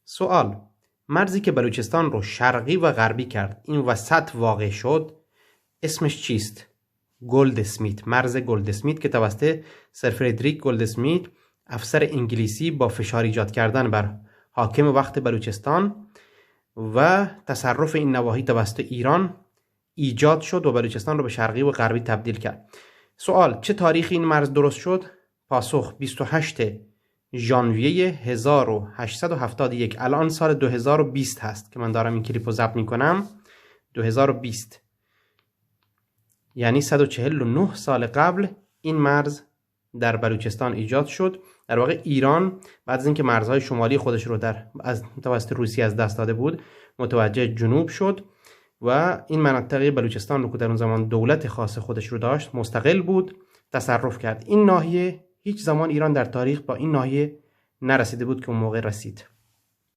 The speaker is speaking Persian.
سوال: مرزی که بلوچستان رو شرقی و غربی کرد این وسط واقع شد اسمش چیست؟ گلدسمیت، مرز گلدسمیت که توسط سر فردریک گلدسمیت افسر انگلیسی با فشار ایجاد کردن بر حاکم وقت بلوچستان و تصرف این نواحی توسط ایران ایجاد شد و بلوچستان رو به شرقی و غربی تبدیل کرد. سوال: چه تاریخی این مرز درست شد؟ پاسخ: 28 ژانویه 1871. الان سال 2020 هست که من دارم این کلیپ رو ضبط میکنم. 2020 یعنی 149 سال قبل این مرز در بلوچستان ایجاد شد. در واقع ایران بعد از اینکه مرزهای شمالی خودش رو از توسط روسیه از دست داده بود متوجه جنوب شد و این مناطق بلوچستان رو که در اون زمان دولت خاص خودش رو داشت مستقل بود تصرف کرد. این ناحیه هیچ زمان ایران در تاریخ با این ناحیه نرسیده بود که اون موقع رسید.